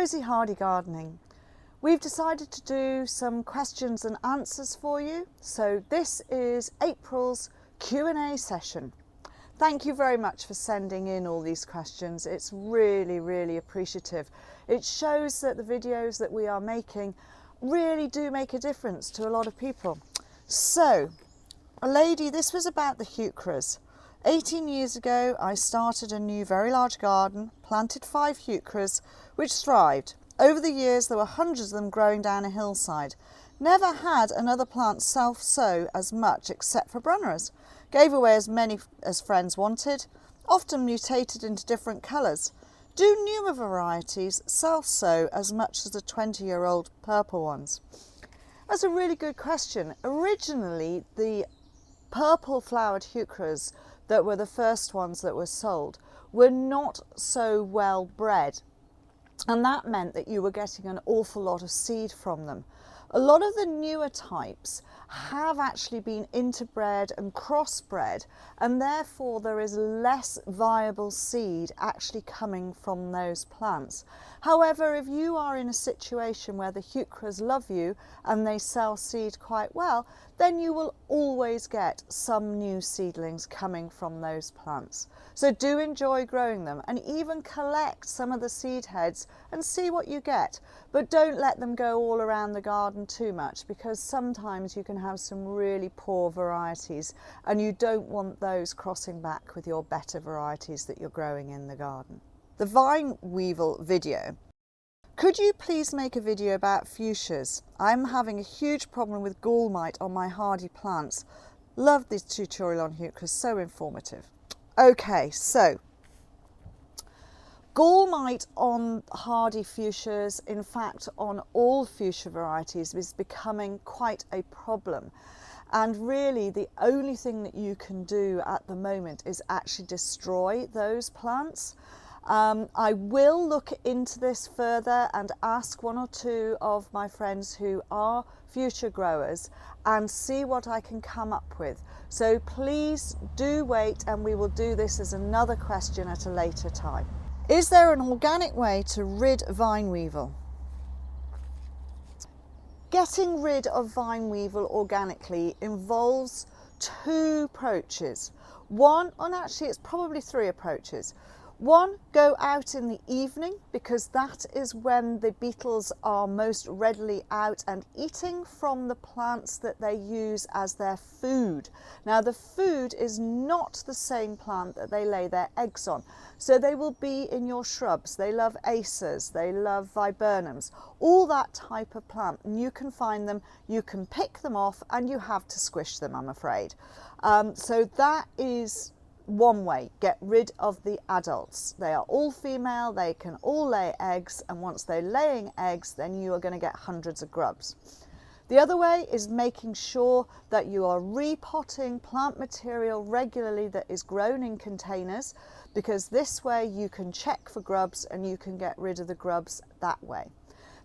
Rosy Hardy Gardening. We've decided to do some questions and answers for you. So this is April's Q&A session. Thank you very much for sending in all these questions. It's really appreciative. It shows that the videos that we are making really do make a difference to a lot of people. So, this was about the heucheras. 18 years ago, I started a new very large garden, planted 5 heucheras, which thrived. Over the years, there were hundreds of them growing down a hillside. Never had another plant self-sow as much except for brunneras. Gave away as many as friends wanted, often mutated into different colours. Do newer varieties self-sow as much as the 20-year-old purple ones? That's a really good question. Originally, the purple flowered heucheras that were the first ones that were sold were not so well bred, and that meant that you were getting an awful lot of seed from them. A lot of the newer types have actually been interbred and crossbred, and therefore there is less viable seed actually coming from those plants. However, if you are in a situation where the heucheras love you and they sell seed quite well, then you will always get some new seedlings coming from those plants. So do enjoy growing them and even collect some of the seed heads and see what you get. But don't let them go all around the garden too much, because sometimes you can have some really poor varieties and you don't want those crossing back with your better varieties that you're growing in the garden. The vine weevil video. Could you please make a video about fuchsias? I'm having a huge problem with Gall mite on my hardy plants. Love this tutorial on heucheras, so informative. Okay, so Gall mite on hardy fuchsias, in fact on all fuchsia varieties, is becoming quite a problem. And really the only thing that you can do at the moment is actually destroy those plants. I will look into this further and ask 1 or 2 of my friends who are fuchsia growers and see what I can come up with. So please do wait, and we will do this as another question at a later time. Is there an organic way to rid vine weevil? Getting rid of vine weevil organically involves 2 approaches. Actually it's probably 3 approaches. 1, go out in the evening, because that is when the beetles are most readily out and eating from the plants that they use as their food. Now the food is not the same plant that they lay their eggs on. So they will be in your shrubs. They love acers, they love viburnums, all that type of plant. And you can find them, you can pick them off, and you have to squish them, I'm afraid. So that is one way, get rid of the adults. They are all female, they can all lay eggs, and once they're laying eggs, then you are going to get hundreds of grubs. The other way is making sure that you are repotting plant material regularly that is grown in containers, because this way you can check for grubs and you can get rid of the grubs that way.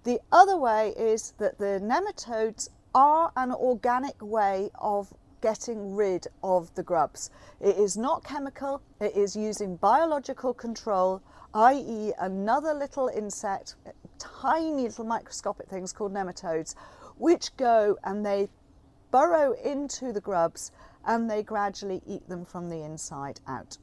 The other way is that the nematodes are an organic way of getting rid of the grubs. It is not chemical, it is using biological control, i.e. another little insect, tiny little microscopic things called nematodes, which go and they burrow into the grubs and they gradually eat them from the inside out.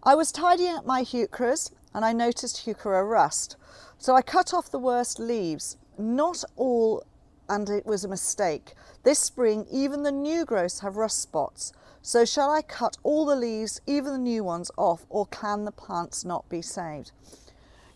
I was tidying up my heucheras and I noticed heuchera rust. So I cut off the worst leaves, not all, and it was a mistake. This spring, even the new growths have rust spots. So shall I cut all the leaves, even the new ones, off, or can the plants not be saved?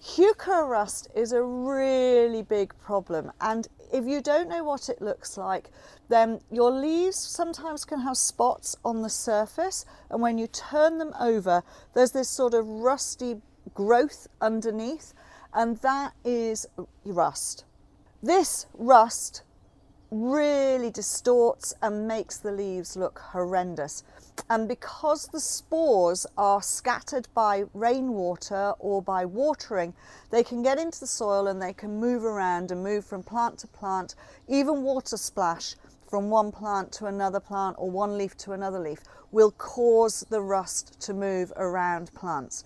Heuchera rust is a really big problem, and if you don't know what it looks like, then your leaves sometimes can have spots on the surface, and when you turn them over, there's this sort of rusty growth underneath, and that is rust. This rust really distorts and makes the leaves look horrendous. And because the spores are scattered by rainwater or by watering, they can get into the soil and they can move around and move from plant to plant, even water splash from one plant to another plant or one leaf to another leaf will cause the rust to move around plants.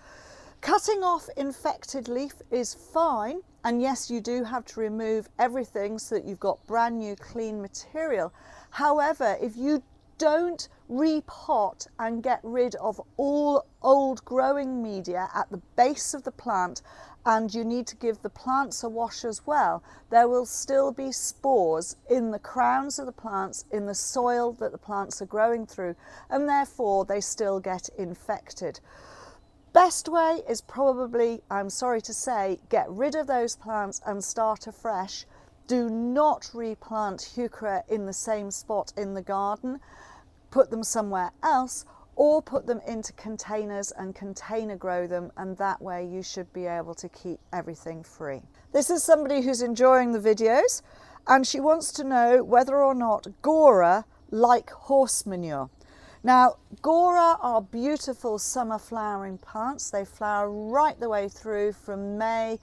Cutting off infected leaf is fine, and yes, you do have to remove everything so that you've got brand new clean material. However, if you don't repot and get rid of all old growing media at the base of the plant, and you need to give the plants a wash as well, there will still be spores in the crowns of the plants, in the soil that the plants are growing through, and therefore they still get infected. Best way is probably, I'm sorry to say, get rid of those plants and start afresh. Do not replant heuchera in the same spot in the garden. Put them somewhere else, or put them into containers and container grow them, and that way you should be able to keep everything free. This is somebody who's enjoying the videos, and she wants to know whether or not Gaura like horse manure. Now, Gaura are beautiful summer flowering plants. They flower right the way through from May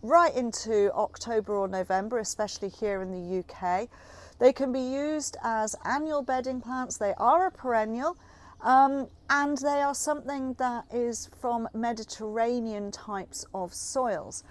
right into October or November, especially here in the UK. They can be used as annual bedding plants. They are a perennial, and they are something that is from Mediterranean types of soils.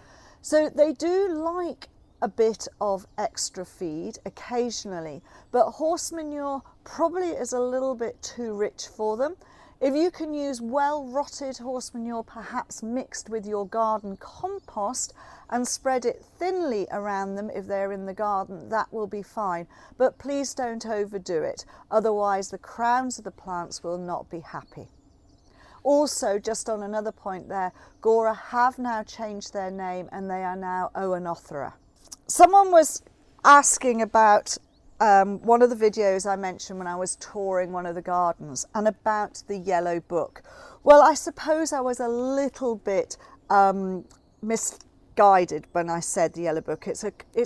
So they do like a bit of extra feed occasionally, but horse manure probably is a little bit too rich for them. If you can use well rotted horse manure, perhaps mixed with your garden compost, and spread it thinly around them if they're in the garden, that will be fine. But please don't overdo it, otherwise the crowns of the plants will not be happy. Also, just on another point there, Gaura have now changed their name and they are now Oenothera. Someone was asking about one of the videos I mentioned when I was touring one of the gardens, and about the yellow book. Well, I suppose I was a little bit misguided when I said the yellow book. It's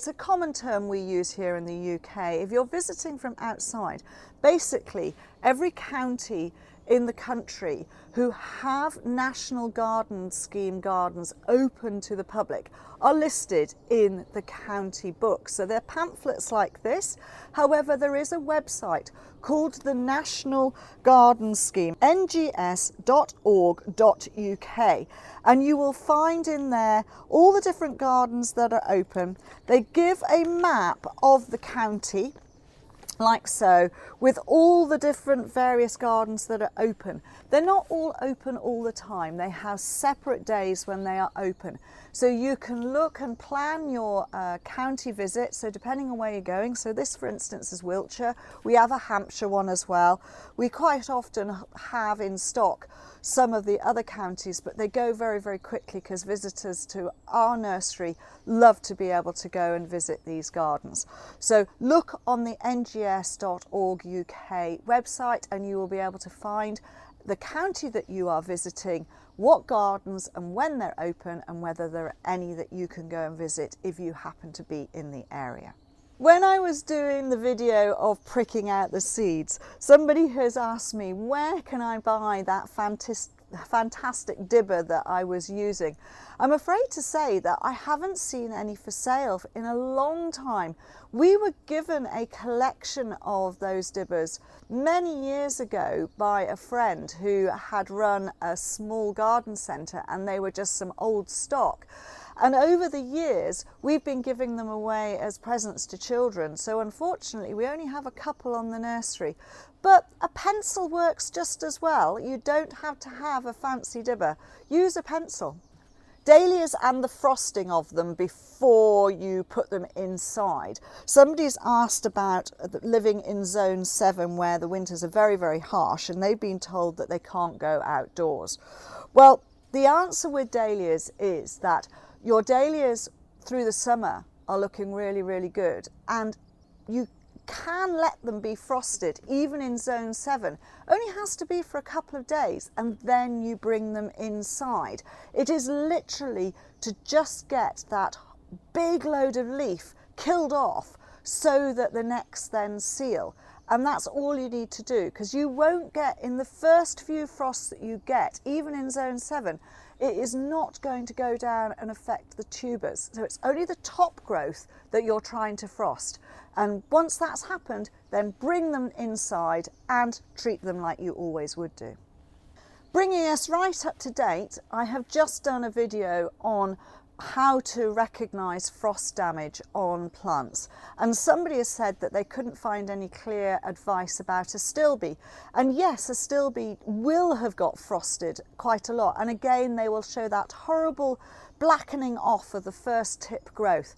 a common term we use here in the UK. If you're visiting from outside, basically every county in the country who have National Garden Scheme gardens open to the public are listed in the county book. So they're pamphlets like this. However, there is a website called the National Garden Scheme, ngs.org.uk, and you will find in there all the different gardens that are open. They give a map of the county, like so, with all the different various gardens that are open. They're not all open all the time. They have separate days when they are open. So you can look and plan your county visit, so depending on where you're going. So this, for instance, is Wiltshire. We have a Hampshire one as well. We quite often have in stock some of the other counties, but they go very, very quickly because visitors to our nursery love to be able to go and visit these gardens. So look on the ngs.org UK website and you will be able to find the county that you are visiting, what gardens and when they're open, and whether there are any that you can go and visit if you happen to be in the area. When I was doing the video of pricking out the seeds, somebody has asked me, where can I buy that fantastic dibber that I was using? I'm afraid to say that I haven't seen any for sale in a long time. We were given a collection of those dibbers many years ago by a friend who had run a small garden centre, and they were just some old stock. And over the years, we've been giving them away as presents to children. So unfortunately, we only have a couple on the nursery. But a pencil works just as well. You don't have to have a fancy dibber. Use a pencil. Dahlias and the frosting of them before you put them inside. Somebody's asked about living in zone 7 where the winters are very, very harsh, and they've been told that they can't go outdoors. Well, the answer with dahlias is that your dahlias through the summer are looking really, really good, and you can let them be frosted even in zone 7. Only has to be for a couple of days, and then you bring them inside. It is literally to just get that big load of leaf killed off so that the necks then seal. And that's all you need to do, because you won't get, in the first few frosts that you get, even in zone 7, it is not going to go down and affect the tubers. So it's only the top growth that you're trying to frost. And once that's happened, then bring them inside and treat them like you always would do. Bringing us right up to date, I have just done a video on how to recognise frost damage on plants, and somebody has said that they couldn't find any clear advice about a stilby, and yes, a stilby will have got frosted quite a lot, and again they will show that horrible blackening off of the first tip growth.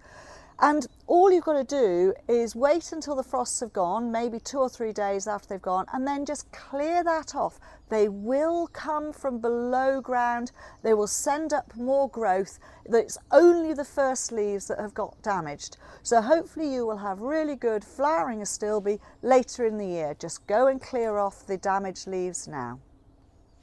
And all you've got to do is wait until the frosts have gone, maybe 2 or 3 days after they've gone, and then just clear that off. They will come from below ground, they will send up more growth. It's only the first leaves that have got damaged. So hopefully you will have really good flowering astilbe later in the year. Just go and clear off the damaged leaves now.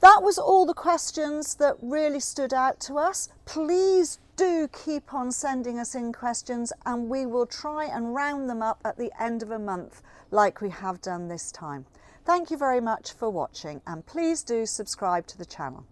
That was all the questions that really stood out to us. Please do keep on sending us in questions, and we will try and round them up at the end of a month like we have done this time. Thank you very much for watching, and please do subscribe to the channel.